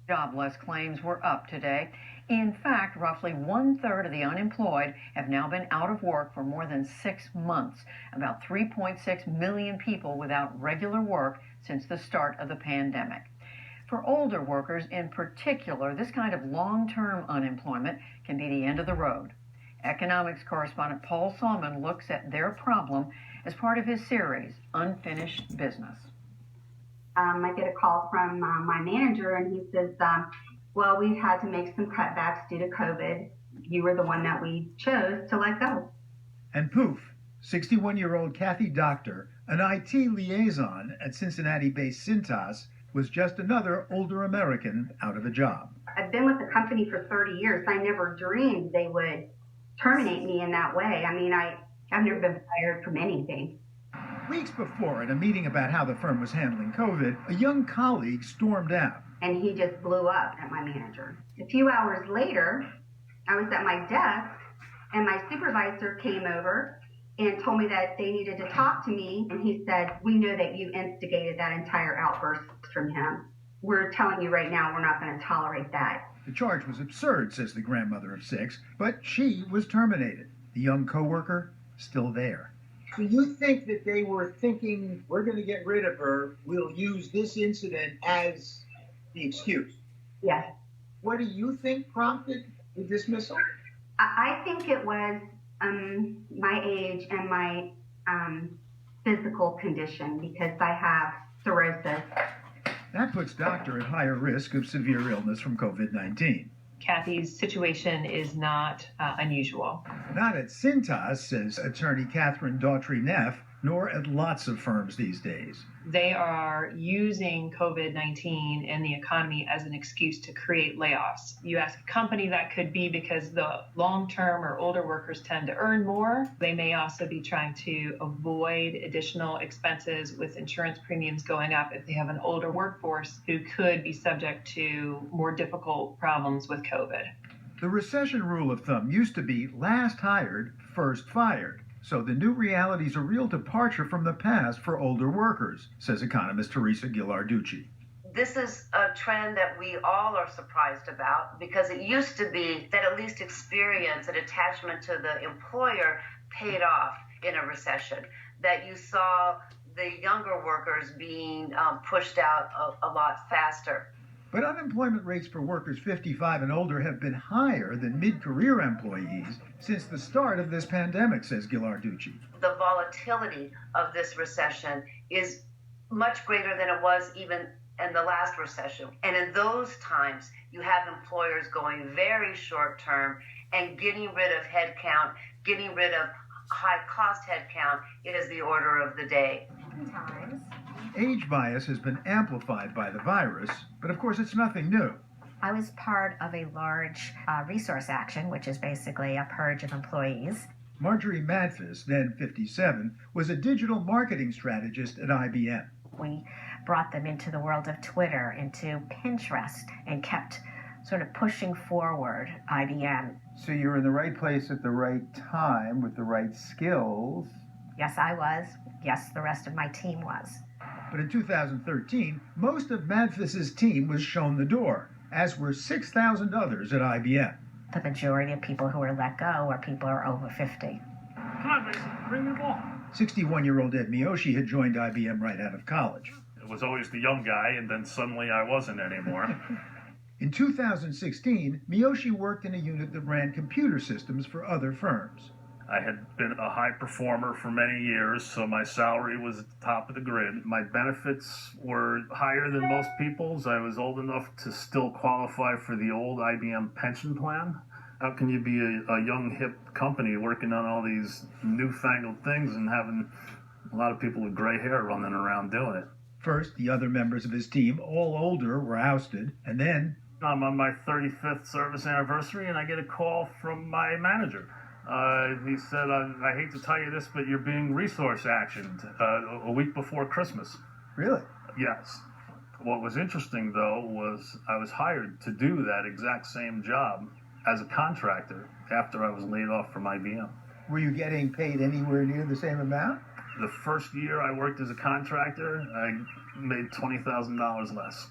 Jobless claims were up today. In fact, roughly 1/3 of the unemployed have now been out of work for more than 6 months. About 3.6 million people without regular work since the start of the pandemic. For older workers in particular, this kind of long-term unemployment can be the end of the road. Economics correspondent Paul Salmon looks at their problem as part of his series, Unfinished Business. I get a call from my manager, and he says, well, we've had to make some cutbacks due to COVID. You were the one that we chose to let go. And poof, 61-year-old Kathy Doctor, an IT liaison at Cincinnati-based Cintas, was just another older American out of a job. I've been with the company for 30 years. I never dreamed they would terminate me in that way. I mean, I've never been fired from anything. Weeks before, at a meeting about how the firm was handling COVID, a young colleague stormed out. And he just blew up at my manager. A few hours later, I was at my desk, and my supervisor came over and told me that they needed to talk to me. And he said, we know that you instigated that entire outburst from him. We're telling you right now, we're not going to tolerate that. The charge was absurd, says the grandmother of 6, but she was terminated. The young coworker, still there. Do you think that they were thinking, we're going to get rid of her, we'll use this incident as the excuse? Yes. What do you think prompted the dismissal? I think it was my age and my physical condition, because I have cirrhosis. That puts Doctor at higher risk of severe illness from COVID-19. Kathy's situation is not unusual. Not at Cintas, says attorney Catherine Daughtry-Neff, nor at lots of firms these days. They are using COVID-19 and the economy as an excuse to create layoffs. You ask a company, that could be because the long-term or older workers tend to earn more. They may also be trying to avoid additional expenses with insurance premiums going up if they have an older workforce who could be subject to more difficult problems with COVID. The recession rule of thumb used to be last hired, first fired. So the new reality is a real departure from the past for older workers, says economist Teresa Ghilarducci. This is a trend that we all are surprised about, because it used to be that at least experience and attachment to the employer paid off in a recession, that you saw the younger workers being pushed out a lot faster. But unemployment rates for workers 55 and older have been higher than mid-career employees since the start of this pandemic, says Ghilarducci. The volatility of this recession is much greater than it was even in the last recession. And in those times, you have employers going very short term and getting rid of headcount, getting rid of high-cost headcount is the order of the day. Sometimes. Age bias has been amplified by the virus, but of course it's nothing new. I was part of a large resource action, which is basically a purge of employees. Marjorie Madfis, then 57, was a digital marketing strategist at IBM. We brought them into the world of Twitter, into Pinterest, and kept sort of pushing forward IBM. So you're in the right place at the right time with the right skills. Yes, I was. Yes, the rest of my team was. But in 2013, most of Madfis's team was shown the door, as were 6,000 others at IBM. The majority of people who were let go are people who are over 50. Come on, Mason, bring me the ball. 61-year-old Ed Miyoshi had joined IBM right out of college. It was always the young guy, and then suddenly I wasn't anymore. In 2016, Miyoshi worked in a unit that ran computer systems for other firms. I had been a high performer for many years, so my salary was at the top of the grid. My benefits were higher than most people's. I was old enough to still qualify for the old IBM pension plan. How can you be a young, hip company working on all these newfangled things and having a lot of people with gray hair running around doing it? First, the other members of his team, all older, were ousted, and then... I'm on my 35th service anniversary, and I get a call from my manager. He said, I hate to tell you this, but you're being resource actioned a week before Christmas. Really? Yes. What was interesting, though, was I was hired to do that exact same job as a contractor after I was laid off from IBM. Were you getting paid anywhere near the same amount? The first year I worked as a contractor, I made $20,000 less.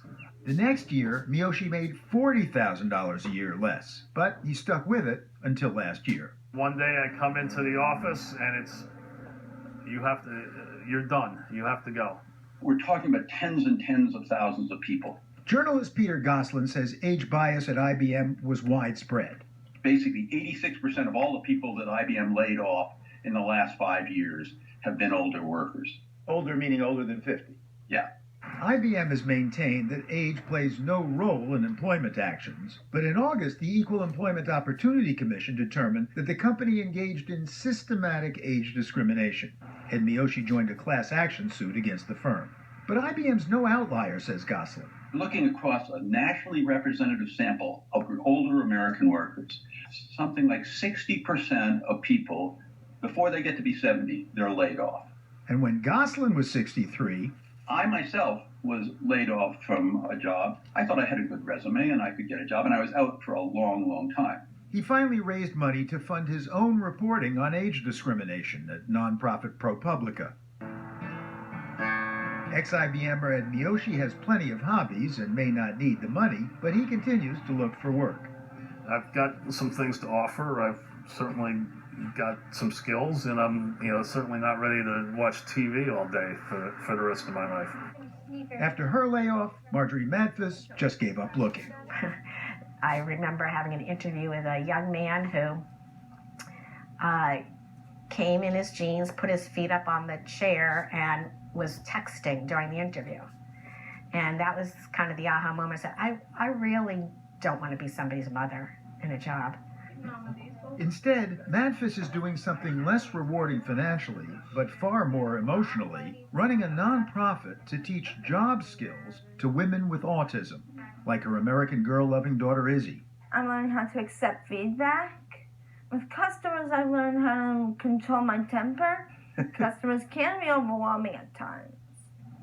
The next year, Miyoshi made $40,000 a year less, but he stuck with it until last year. One day I come into the office and you're done. You have to go. We're talking about tens and tens of thousands of people. Journalist Peter Goslin says age bias at IBM was widespread. Basically, 86% of all the people that IBM laid off in the last 5 years have been older workers. Older meaning older than 50. Yeah. IBM has maintained that age plays no role in employment actions, but in August, the Equal Employment Opportunity Commission determined that the company engaged in systematic age discrimination, and Miyoshi joined a class action suit against the firm. But IBM's no outlier, says Goslin. Looking across a nationally representative sample of older American workers, something like 60% of people, before they get to be 70, they're laid off. And when Goslin was 63, I myself was laid off from a job. I thought I had a good resume and I could get a job, and I was out for a long, long time. He finally raised money to fund his own reporting on age discrimination at nonprofit ProPublica. Ex-IBMer Ed Miyoshi has plenty of hobbies and may not need the money, but he continues to look for work. I've got some things to offer. I've certainly got some skills, and I'm certainly not ready to watch TV all day for the rest of my life. After her layoff, Marjorie Madfis just gave up looking. I remember having an interview with a young man who came in his jeans, put his feet up on the chair, and was texting during the interview. And that was kind of the aha moment. I said, I really don't want to be somebody's mother in a job. Instead, Madfis is doing something less rewarding financially, but far more emotionally, running a nonprofit to teach job skills to women with autism, like her American girl-loving daughter Izzy. I learned how to accept feedback. With customers, I learned how to control my temper. Customers can be overwhelming at times.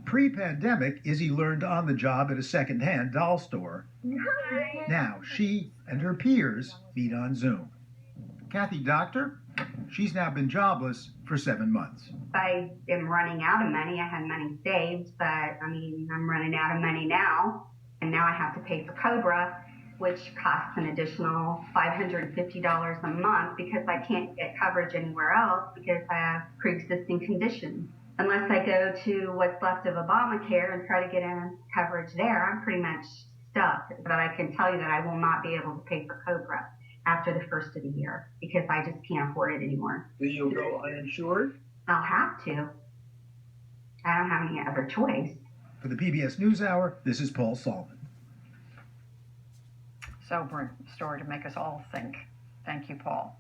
Pre-pandemic, Izzy learned on the job at a second-hand doll store. Now, she and her peers meet on Zoom. Kathy Doctor, she's now been jobless for 7 months. I am running out of money. I had money saved, but I'm running out of money now. And now I have to pay for Cobra, which costs an additional $550 a month because I can't get coverage anywhere else because I have pre-existing conditions. Unless I go to what's left of Obamacare and try to get in coverage there, I'm pretty much stuck. But I can tell you that I will not be able to pay for Cobra after the first of the year because I just can't afford it anymore. So you'll go uninsured? I'll have to. I don't have any other choice. For the PBS NewsHour, this is Paul Salman. Sobering story to make us all think. Thank you, Paul.